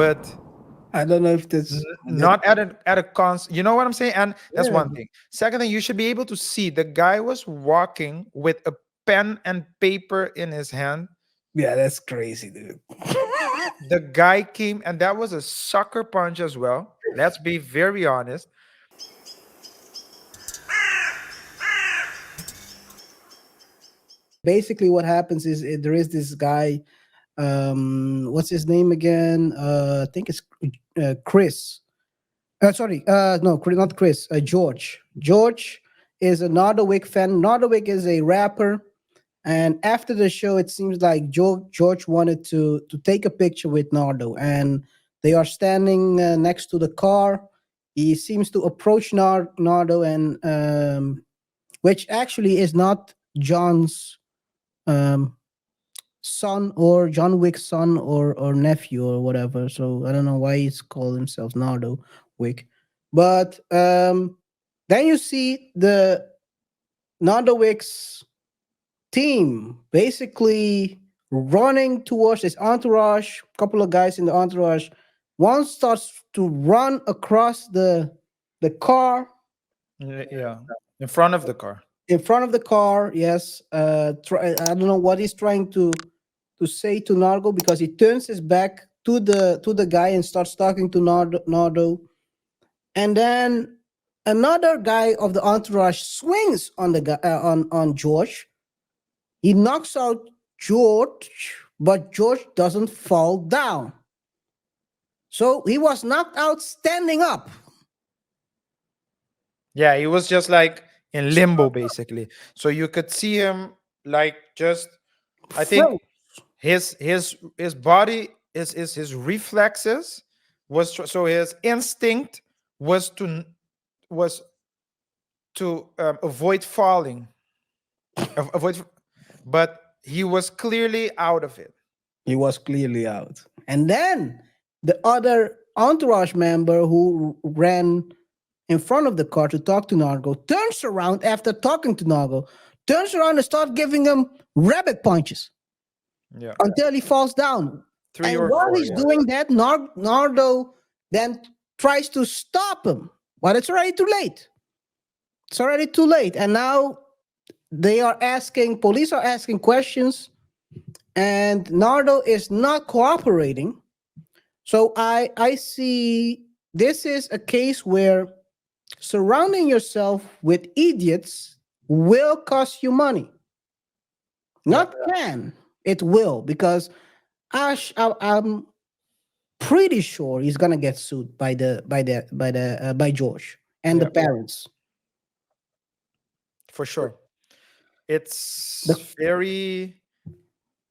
but I don't know if that's that. not at a cons. You know what I'm saying? And that's Yeah, one thing. Second thing, you should be able to see the guy was walking with a pen and paper in his hand. yeah, that's crazy, dude. The guy came, and that was a sucker punch as well. Let's be very honest. Basically, what happens is there is this guy. What's his name again? I think it's Chris. Sorry, no, not Chris. George. George is a Nardo Wick fan. Nardo Wick is a rapper, and after the show, it seems like George wanted to take a picture with Nardo, and they are standing next to the car. He seems to approach Nardo, and which actually is not John's um, son or John Wick's son or nephew or whatever. So I don't know why he's called himself Nardo Wick. But then you see the Nardo Wick's team basically running towards this entourage. Couple of guys in the entourage. One starts to run across the car Yeah, in front of the car. in front of the car. Yes, I don't know what he's trying to say to Nardo because he turns his back to the guy and starts talking to Nardo. And then another guy of the entourage swings on the guy on George. He knocks out George, but George doesn't fall down. So he was knocked out standing up. Yeah, he was just like in limbo basically. So you could see him like just, I think Froze. his body is his reflexes was so his instinct was was to avoid falling, avoid, but he was clearly out of it. He was clearly out. And then the other entourage member who ran in front of the car to talk to Nargo turns around after talking to Nargo, turns around and starts giving him rabbit punches Yeah, until he falls down. three And or while four. he's Yeah, doing that, Nardo then tries to stop him, but it's already too late. It's already too late. And now police are asking questions, and Nardo is not cooperating. So I see this is a case where surrounding yourself with idiots will cost you money. yeah. Not can, it will, because I'm pretty sure he's gonna get sued by George and the Yeah, parents. for sure. The, It's very,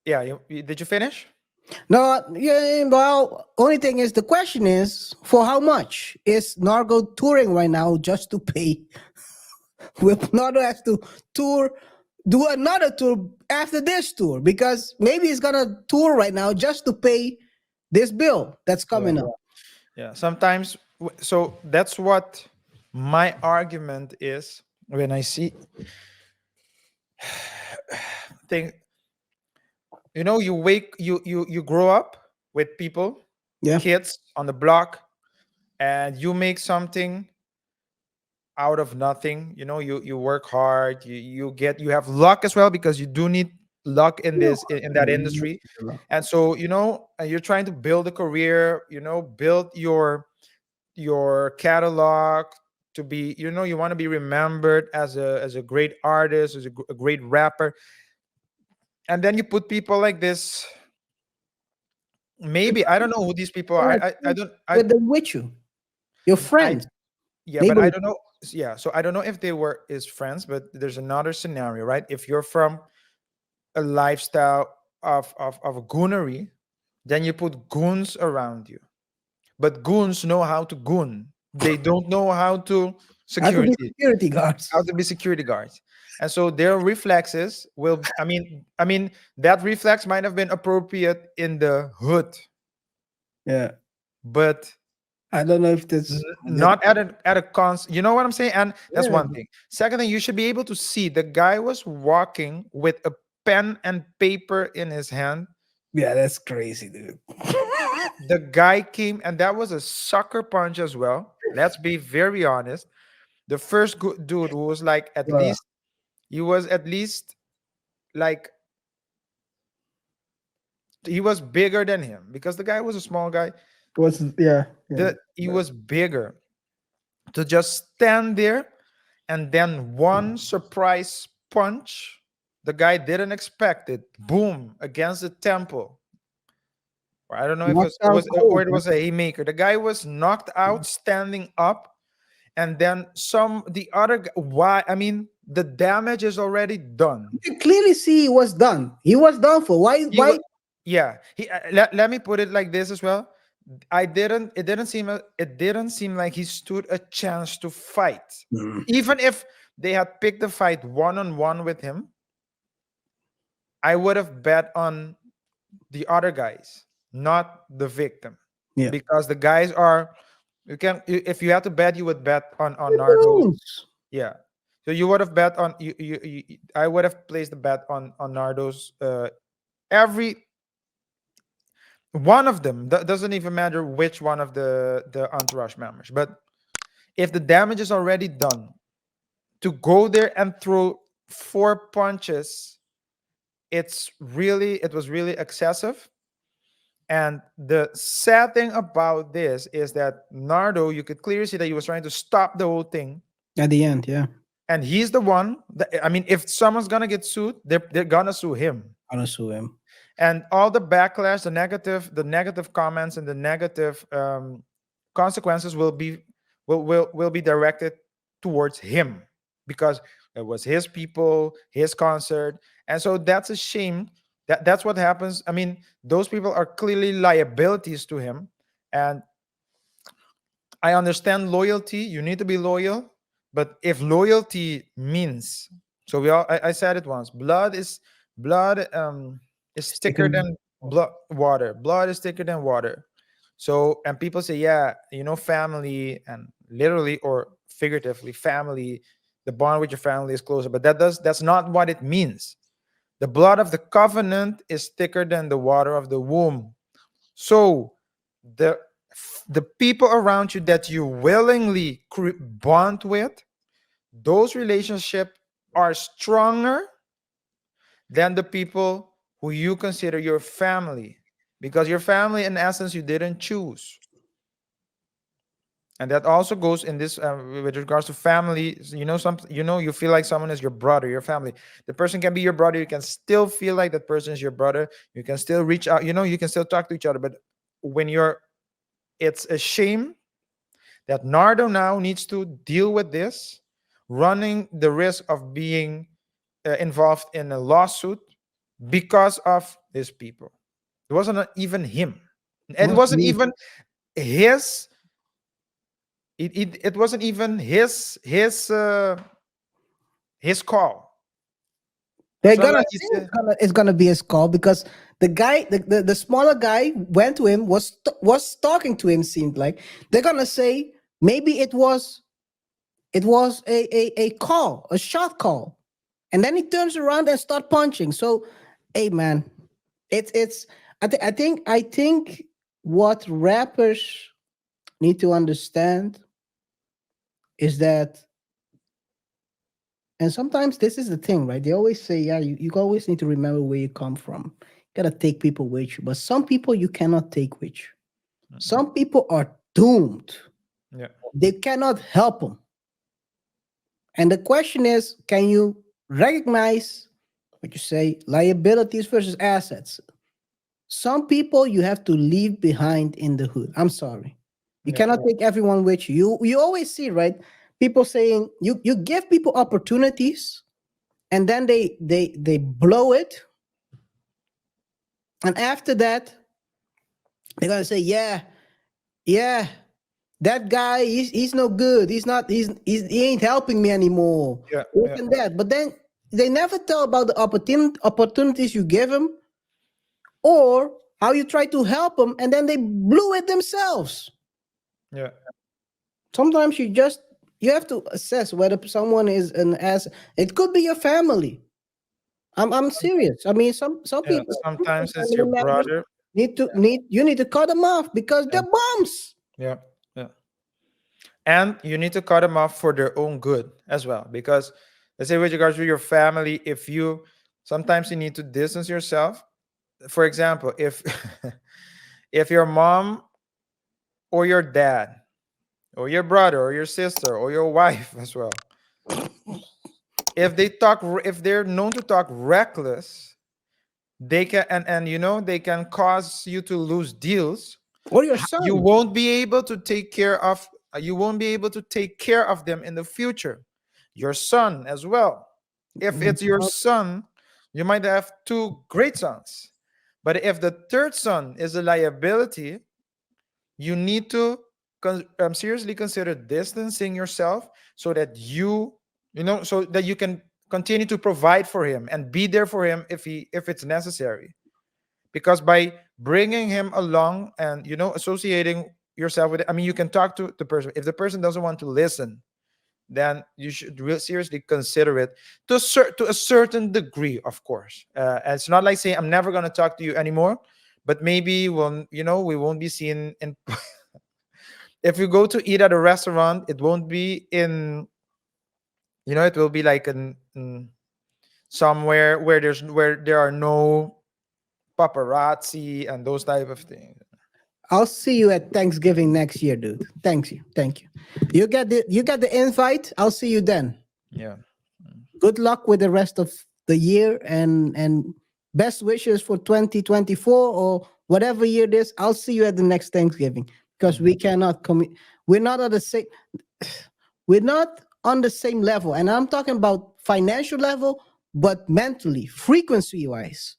yeah. Did you finish? no, yeah, well, only thing is the question is for how much is Nargo touring right now just to pay? Will Nardo has to tour, do another tour after this tour because maybe he's gonna tour right now just to pay this bill that's Yeah, coming up. yeah. Sometimes, so that's what my argument is when I see thing. You grow up with people, Yeah, kids on the block, and you make something out of nothing. You work hard, you have luck as well, because you do need luck in yeah. this in that industry. And so you're trying to build a career, build your catalog to be, you want to be remembered as a great artist, as a great rapper. And then you put people like this. Maybe I don't know who these people are. Yeah, I don't with them with you, your I friends, Yeah, but I neighbors. don't know. Yeah, so I don't know if they were his friends, but there's another scenario, right? If you're from a lifestyle of goonery, then you put goons around you. But goons know how to goon. They don't know how to How to be security, security guards. how to be security guards. And so their reflexes will, I mean that reflex might have been appropriate in the hood, Yeah, but I don't know if that's that. not at a cons. You know what I'm saying? And that's Yeah, one thing. Second thing, you should be able to see the guy was walking with a pen and paper in his hand. yeah, that's crazy, dude. The guy came, and that was a sucker punch as well. Let's be very honest. The first dude who was like at Yeah. least he was at least like he was bigger than him because the guy was a small guy. Was yeah, yeah. He was bigger to just stand there and then one surprise punch. The guy didn't expect it. Boom against the temple. Or I don't know if Knocked it out was or cold. it was a haymaker. The guy was knocked out standing up, and then the other why? I mean, the damage is already done. You can clearly see he was done. He was done for. Why? He was, Why? yeah. Let me put it like this as well. It didn't seem like he stood a chance to fight. Mm. Even if they had picked the fight one on one with him, I would have bet on the other guys, not the victim, Yeah. because the guys are. You can if you had to bet, you would bet on Who Nardo's. knows? Yeah. So you would have bet on I would have placed the bet on Nardo's. Every one of them doesn't even matter which one of the entourage members, but if the damage is already done, to go there and throw four punches, it was really excessive. And the sad thing about this is that Nardo, you could clearly see that he was trying to stop the whole thing, At the end, yeah. and he's the one that, I mean, if someone's gonna get sued, they're gonna sue him. I'll sue him. And all the backlash, the negative comments, and the negative consequences will be directed towards him, because it was his people, his concert. And so that's a shame. That's what happens. I mean, those people are clearly liabilities to him. And I understand loyalty. You need to be loyal. But if loyalty means, so I said it once, blood is thicker Sticking. than blood water. Blood is thicker than water. So, and people say, yeah, family, and literally or figuratively, family, the bond with your family is closer. But that's not what it means. The blood of the covenant is thicker than the water of the womb. So the the people around you that you willingly bond with, those relationships are stronger than the people who you consider your family, because your family, in essence, you didn't choose. And that also goes in this with regards to family. You feel like someone is your brother, your family. The person can be your brother. You can still feel like that person is your brother. You can still reach out. You can still talk to each other. But when you're, it's a shame that Nardo now needs to deal with this, running the risk of being involved in a lawsuit because of his people. It wasn't even him. It What wasn't me? even his. It wasn't even his call. They're So gonna like say it's gonna be his call because the guy, the smaller guy, went to him, was talking to him. Seemed like they're gonna say maybe it was a call, a shot call, and then he turns around and start punching. So, hey man, it's I think what rappers need to understand is that, and sometimes this is the thing, right? They always say, yeah, you always need to remember where you come from. You gotta take people with you, but some people you cannot take with you. Mhm. Some people are doomed. Yeah, They cannot help them. And the question is, can you recognize what you say, liabilities versus assets? Some people you have to leave behind in the hood. I'm sorry. You yeah, cannot take everyone with you. You always see, right? People saying you give people opportunities and then they blow it. And after that, they're gonna say, yeah, yeah, that guy, he's no good. He's not, he ain't helping me anymore. yeah, This yeah, and that. But then they never tell about the opportunities you give them or how you try to help them, and then they blew it themselves. yeah, Sometimes you have to assess whether someone is an asset. It could be your family. I'm serious. I mean, some yeah. people, some Sometimes it's your family members, brother. You need to cut them off because Yeah. they're bums. Yeah. Yeah. And you need to cut them off for their own good as well. Because let's say with regards to your family, if you sometimes you need to distance yourself. For example, if if your mom or your dad or your brother or your sister or your wife as well, if they're known to talk reckless, they can they can cause you to lose deals. Or your You son. won't be able to take care of you won't be able to take care of them in the future. Your son as well. If it's your son, you might have two great sons. But if the third son is a liability, you need to seriously consider distancing yourself so that so that you can continue to provide for him and be there for him if it's necessary. Because by bringing him along and associating yourself with it, I mean, you can talk to the person. If the person doesn't want to listen, then you should seriously consider it to a certain degree, of course. And it's not like saying I'm never going to talk to you anymore, but maybe when we won't be seen in if we go to eat at a restaurant, it won't be in it will be like in somewhere where there are no paparazzi and those type of things. I'll see you at Thanksgiving next year, dude. Thank you. Thank you. You got the invite. I'll see you then. Yeah. Good luck with the rest of the year and best wishes for 2024 or whatever year it is. I'll see you at the next Thanksgiving because we cannot we're not at the same we're not on the same level. And I'm talking about financial level, but mentally, frequency wise.